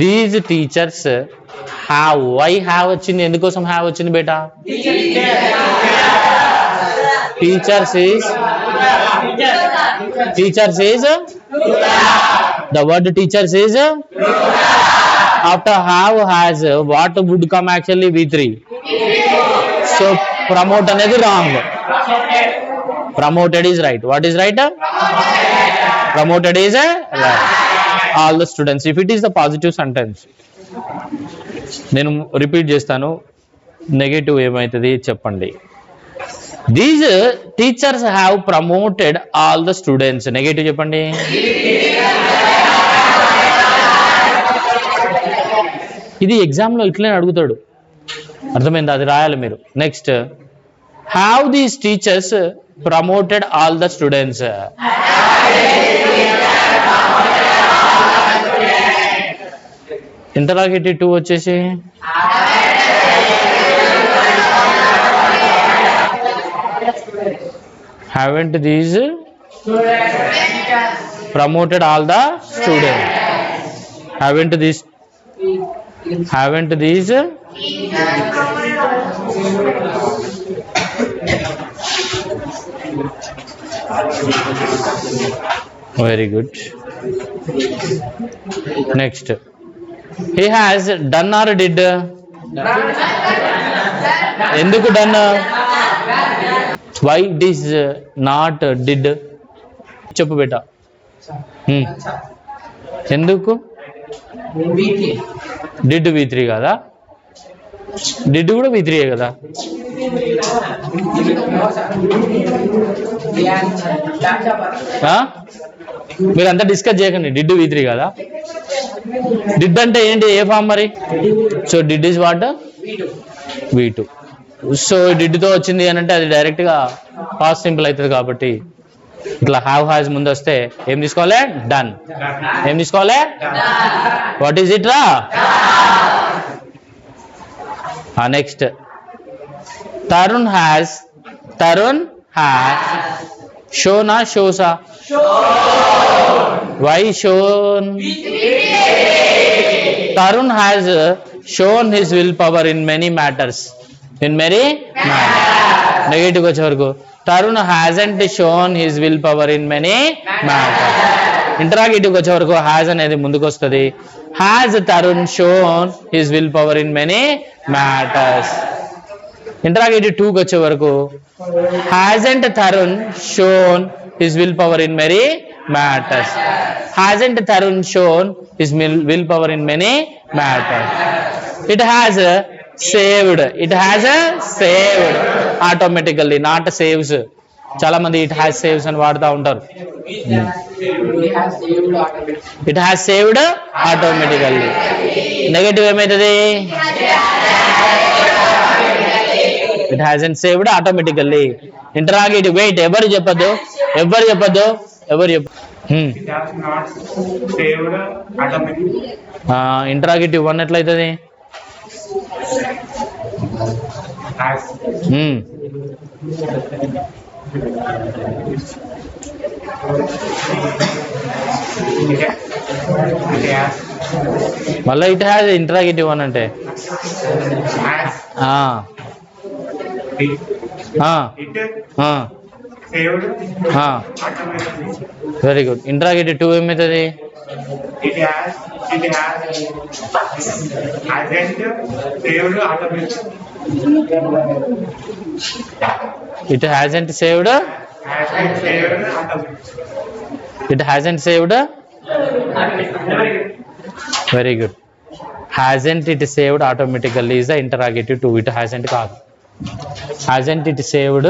These teachers have, why have వచ్చింది, ఎందుకోసం have వచ్చింది బేటా? Teachers is the word teachers is after have has what would come actually V3. So promote అనేది wrong. Promoted is right. What is right? Promoted is right. All the students, if it is the positive sentence, నేను repeat చేస్తాను, negative ఏమవుతుంది చెప్పండి. These teachers have promoted all the students. Negative చెప్పండి. ఇది ఎగ్జామ్లో ఇట్లనే అడుగుతాడు, అర్థమైంది, అది రాయాలి మీరు. Next, have these teachers promoted all the students. Interrogative 2 వచ్చేసి haven't these promoted all the students. Haven't these very good. Next, he has done or did. ఎందుకు done? Why it is not did? చెప్పు బేటా. ఎందుకు did V3 కదా? Did కూడా V3 కదా? మీరంతా discuss చేయకండి. Did V3 కదా? డిడ్ అంటే ఏంటి, ఏ ఫామ్ మరి? So did is what? V2. So డిడ్తో వచ్చింది అని అంటే అది డైరెక్ట్గా పాస్ట్ సింపుల్ అవుతుంది. కాబట్టి ఇట్లా హ్యావ్ హ్యాజ్ ముందు వస్తే ఏం తీసుకోవాలి? డన్. ఏం తీసుకోవాలి? వాట్ ఈజ్ ఇట్ రా? నెక్స్ట్, తరుణ్ హ్యాస్ షోనా షోసా? Why shown? Tarun has shown his will power in many matters. Negative వచ్చే వరకు Tarun hasn't shown his will power in many matters. Interrogative వచ్చే వరకు హ్యాజ్ అనేది ముందుకు వస్తుంది. Has Tarun shown his will power in many matters. Interrogative 2 వచ్చే వరకు hasn't Tarun shown his will power in many matters. Hasn't Tarun shown his will power in many matters. It has saved. It has saved automatically, not saves. చాలా మంది it has saves అని వాడుతూ ఉంటారు. It has saved automatically. Negative ఏమైతుంది? It hasn't saved automatically. Interrogative, wait, ఎవరు చెప్పద్దు. Interrogative 1 ఎట్లయితుంది? మళ్ళీ ఇట్ హ్యాజ్ ఇంటరాగేటివ్ 1 అంటే వెరీ గుడ్. ఇంటరాగేటివ్ 2 ఏమవుతుంది? It hasn't saved. It hasn't saved. Very good. Hasn't it saved automatically is the interrogative 2. It hasn't కాదు. Hasn't it saved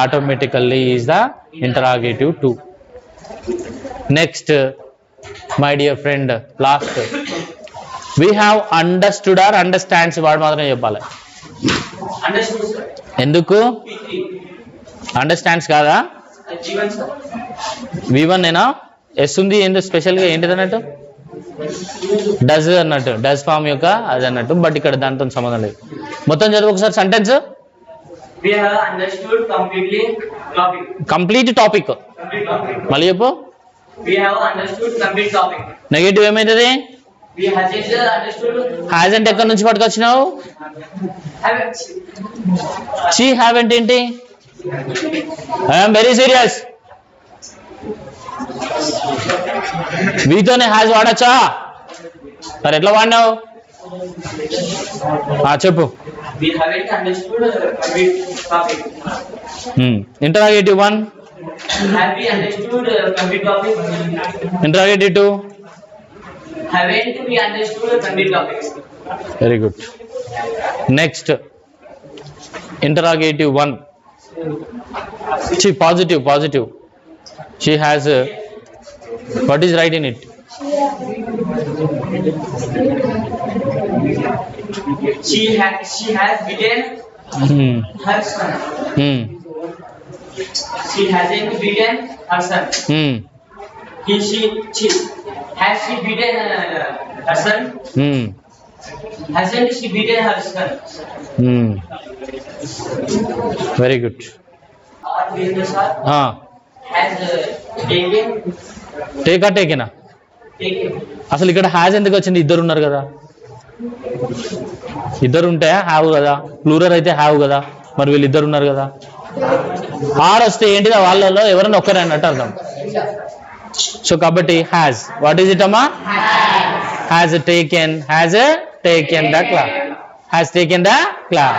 automatically is the interrogative 2. Next, my dear friend, last, we have understood or understands. వాడు మాత్రం చెప్పాలి. ఎందుకు? Understands కాదా? V1 ఏనా? Yes ఉంది. ఏంటో స్పెషల్గా ఏంటిది అన్నట్టు? డజ్ అన్నట్టు, డజ్ ఫామ్ యొక్క అది అన్నట్టు. బట్ ఇక్కడ దాంతో సంబంధం లేదు. మొత్తం చదువు ఒకసారి sentence. We have understood completely topic. Complete topic Complete topic. మళ్ళీ చెప్పు. We have understood complete topic. Negative ఏమైతుంది? We have just understood. Hasn't ఎక్కడి నుంచి పట్టుకొచ్చినావు? Haven't. షీ హ్యావెంట్ ఏంటి? I'm very serious. వీతోనే హ్యాజ్ వాడచ్చా? మరి ఎట్లా వాడినావు? చెప్పు. We haven't understood complete topic. Interrogative 1. Have we understood complete topic? Interrogative 2. Haven't we understood complete topic? Very good. Next interrogative 1. Positive. She has, what is right in it? She has beaten her son. She hasn't beaten her son. She has she beaten her son? Hasn't she beaten her son? Very good. Or will the son has టేకెనా? taken. అసలు ఇక్కడ has ఎందుకు వచ్చింది? ఇద్దరు ఉన్నారు కదా, ఇద్దరు ఉంటే have కదా, ప్లూరల్ అయితే హ్యావ్ కదా, మరి వీళ్ళు ఇద్దరు ఉన్నారు కదా. ఆర్ వస్తే ఏంటిదా వాళ్ళలో ఎవరైనా ఒక్కరే అన్నట్టు అర్థం. సో కాబట్టి హ్యాజ్, వాట్ ఈజ్ ఇట్ అమ్మా? Has taken the class. Has taken the class.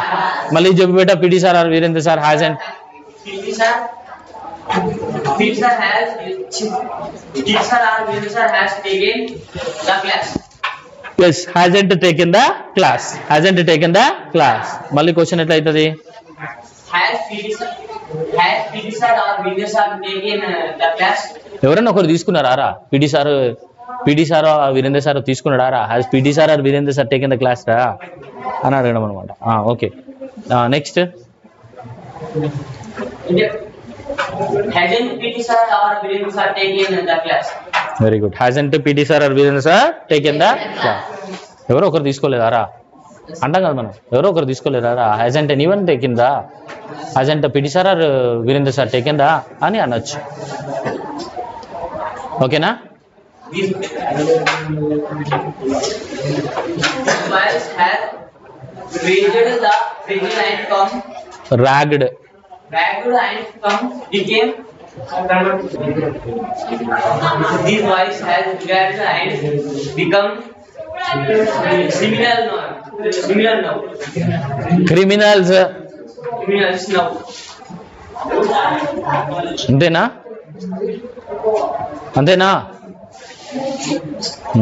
మళ్ళీ చెప్పు బేటా. PT sir or Virendra sir hasn't. Teacher or Veer has taken the class. Yes, hasn't taken the class. మళ్ళీ క్వశ్చన్ ఎట్లా అవుతుంది? Has teacher or Veer taken the class? ఎవరైనా ఒకరు తీసుకున్నారా? PT sir Virendra sir తీసుకున్నారా? Has PT sir or Virendra sir taken the class రా అని అడగడం అనమాట. Okay, next. Hasn't PT sir or Veer sir taken the class? Very good. Hasn't PT sir or Virendra sir taken the class. ఎవరో ఒకరు తీసుకోలేదారా అంటాం కదా మనం. ఎవరో ఒకరు తీసుకోలేదారా? Hasn't anyone taken the? Hasn't PT sir or Virendra sir taken the అని అనొచ్చు. ఓకేనా? These boys have raised the prison and come. రాగ్డ్. And come became. These boys have raised and become criminal now. Criminals now. అంతేనా?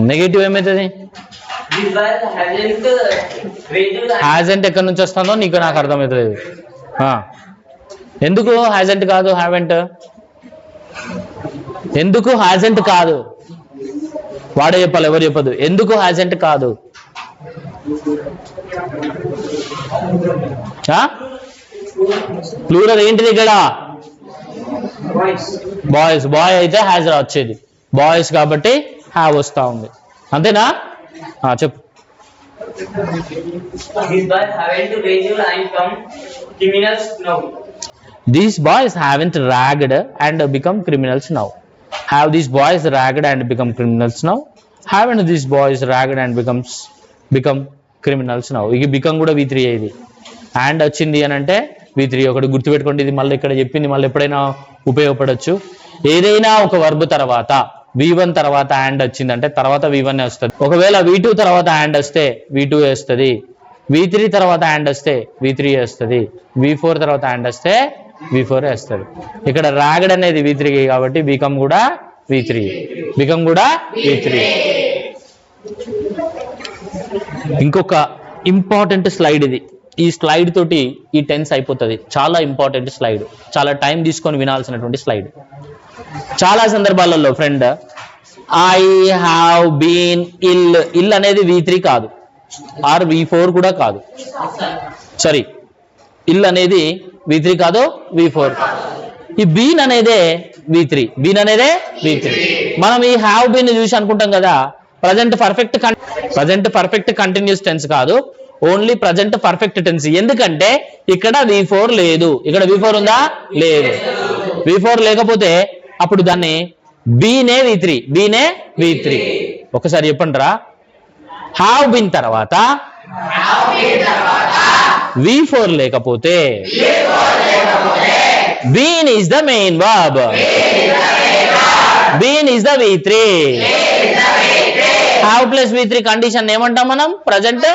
Negative ఏమవుతుంది? These boys hasn't raised. Hasn't ఎక్కడి నుంచి వస్తుందో నాకు అర్థమవుతలేదు. ఎందుకు హ్యాజెంట్ కాదు హ్యావెంట్? ఎందుకు హ్యాజెంట్ కాదు? వాడే చెప్పాలి, ఎవరు చెప్పదు. ఎందుకు హ్యాజెంట్ కాదు? ప్లూరల్ ఏంటిది ఇక్కడ? బాయ్స్. బాయ్ అయితే హ్యాజ్ వచ్చేది, బాయ్స్ కాబట్టి హ్యావ్ వస్తా ఉంది. అంతేనా? చెప్పు. These boys haven't raised and come criminals now. These boys haven't ragged and become criminals now. Have these boys ragged and become criminals now? Haven't these boys ragged and become criminals now? ఇక become కూడా V3 ఇది. And వచ్చింది అని అంటే V3. ఒకటి గుర్తుపెట్టుకోండి, ఇది మళ్ళీ ఇక్కడ చెప్పింది మళ్ళీ ఎప్పుడైనా ఉపయోగపడవచ్చు. ఏదైనా ఒక వర్బ్ తర్వాత V1 తర్వాత అండ్ వచ్చిందంటే తర్వాత V1 వస్తుంది. ఒకవేళ V2 తర్వాత అండ్ వస్తే V2 వస్తుంది. V3 తర్వాత అండ్ వస్తే V3 వస్తుంది. V4 తర్వాత అండ్ వస్తే V4 వస్తుంది. ఇక్కడ రాగడ్ అనేది V3 కాబట్టి బికమ్ కూడా V3. ఇంకొక ఇంపార్టెంట్ స్లైడ్ ఇది. ఈ స్లైడ్ తోటి ఈ టెన్స్ అయిపోతుంది. చాలా ఇంపార్టెంట్ స్లైడ్, చాలా టైం తీసుకొని వినాల్సినటువంటి స్లైడ్. చాలా సందర్భాలలో friend I have been ill అనేది V3 కాదు, ఆర్ V4 కూడా కాదు. సారీ, ఇల్ అనేది V3 కాదు, V4. ఈ బీన్ అనేదే V3. మనం ఈ హ్యావ్ బీన్ చూసి అనుకుంటాం కదా ప్రజెంట్ పర్ఫెక్ట్ కంటిన్యూస్ టెన్స్ కాదు, ఓన్లీ ప్రజెంట్ పర్ఫెక్ట్ టెన్స్. ఎందుకంటే ఇక్కడ V4 లేదు. ఇక్కడ V4 ఉందా? లేదు. V4 లేకపోతే అప్పుడు దాన్ని బీనే V3 ఒకసారి చెప్పండి రా. హ్యావ్ బీన్ తర్వాత V4 లేకపోతే been is the main verb. Been is the V3. Have plus V3 condition ఏమంటాం మనం? Present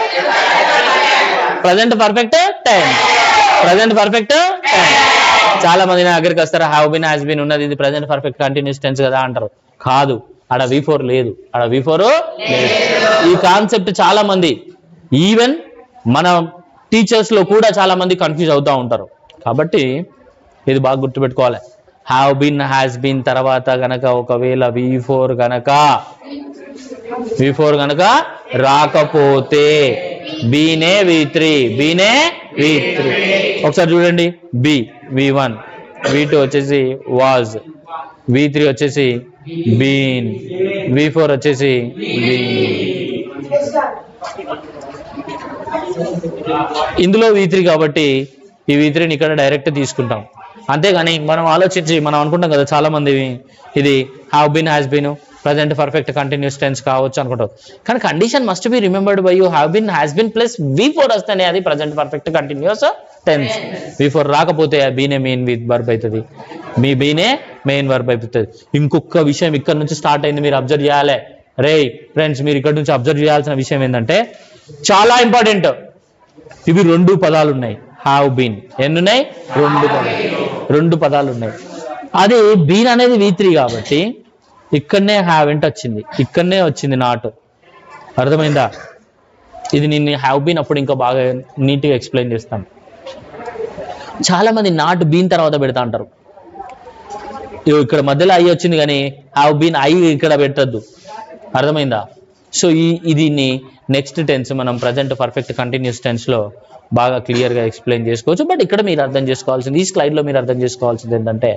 perfect tense. చాలా మంది నా దగ్గరికి వస్తారు, హ్యావ్ బీన్ హ్యాస్ బీన్ ఉన్నది, ఇది ప్రజెంట్ పర్ఫెక్ట్ కంటిన్యూస్ టెన్స్ కదా అంటారు. కాదు, ఆడ V4 లేదు. ఈ కాన్సెప్ట్ చాలా మంది ఈవెన్ మన టీచర్స్ లో కూడా చాలా మంది కన్ఫ్యూజ్ అవుతూ ఉంటారు. కాబట్టి ఇది బాగా గుర్తుపెట్టుకోవాలి. హ్యావ్ బీన్ హ్యాస్ బీన్ తర్వాత గనక ఒకవేళ V4 గనక రాకపోతే బీనే V3. ఒకసారి చూడండి. V1 V2 వచ్చేసి వాజ్, V3 వచ్చేసి బీన్, V4 వచ్చేసి ఇందులో V3 కాబట్టి ఈ V3ని ఇక్కడ డైరెక్ట్ తీసుకుంటాం. అంతేగాని మనం ఆలోచించి మనం అనుకుంటాం కదా చాలా మంది ఇది have been has been present perfect continuous tense కావచ్చు అనుకుంటారు. కానీ condition must be remembered by you. Have been has been plus V4 వస్తేనే అది present perfect continuous tense. V4 రాకపోతే బీనే మెయిన్ వర్బ్ అవుతుంది. మీ బీనే మెయిన్ వర్బ్ అయిపోతుంది. ఇంకొక విషయం ఇక్కడ నుంచి స్టార్ట్ అయింది, మీరు అబ్జర్వ్ చేయాలి. రే ఫ్రెండ్స్, మీరు ఇక్కడ నుంచి అబ్జర్వ్ చేయాల్సిన విషయం ఏంటంటే చాలా ఇంపార్టెంట్. ఇవి 2 పదాలు ఉన్నాయి. హ్యావ్ బీన్ ఎన్నున్నాయి? 2 పదాలు ఉన్నాయి. అది బీన్ అనేది V3 కాబట్టి ఇక్కడనే హ్యావెంట్ వచ్చింది, ఇక్కడనే వచ్చింది నాట్. అర్థమైందా? ఇది నేను హ్యావ్ బీన్ అప్పుడు ఇంకా బాగా నీట్గా ఎక్స్ప్లెయిన్ చేస్తాను. చాలా మంది నాట్ బీన్ తర్వాత పెడతా అంటారు. ఇక్కడ మధ్యలో ఐ వచ్చింది కానీ హ్యావ్ బీన్ ఐ ఇక్కడ పెట్టద్దు. అర్థమైందా? సో దీన్ని నెక్స్ట్ టెన్స్ మనం ప్రజెంట్ పర్ఫెక్ట్ కంటిన్యూస్ టెన్స్లో బాగా క్లియర్గా ఎక్స్ప్లెయిన్ చేసుకోవచ్చు. బట్ ఇక్కడ మీరు అర్థం చేసుకోవాల్సింది, ఈ స్లైడ్లో మీరు అర్థం చేసుకోవాల్సింది ఏంటంటే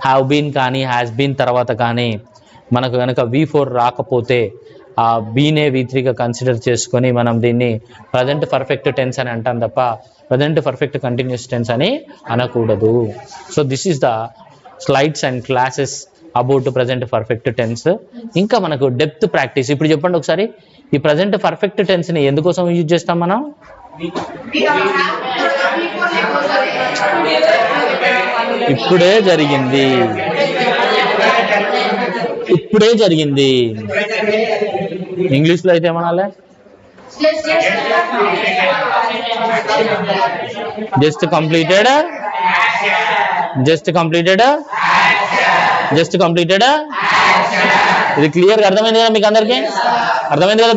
హ్యావ్ బీన్ కానీ హ్యాస్ బీన్ తర్వాత కానీ మనకు కనుక V4 రాకపోతే ఆ బీనే V3గా కన్సిడర్ చేసుకొని మనం దీన్ని ప్రజెంట్ పర్ఫెక్ట్ టెన్స్ అని అంటాం తప్ప ప్రజెంట్ పర్ఫెక్ట్ కంటిన్యూస్ టెన్స్ అని అనకూడదు. So this is the slides and classes about present perfect tense. ఇంకా మనకు డెప్త్ ప్రాక్టీస్. ఇప్పుడు చెప్పండి ఒకసారి, ఈ ప్రజెంట్ పర్ఫెక్ట్ టెన్స్ని ఎందుకోసం యూజ్ చేస్తాం మనం? ఇప్పుడే జరిగింది. ఇంగ్లీష్లో అయితే ఏమనాలి? Just completed. ఇది క్లియర్గా అర్థమైంది కదా మీకు అందరికీ? అర్థమైంది కదా?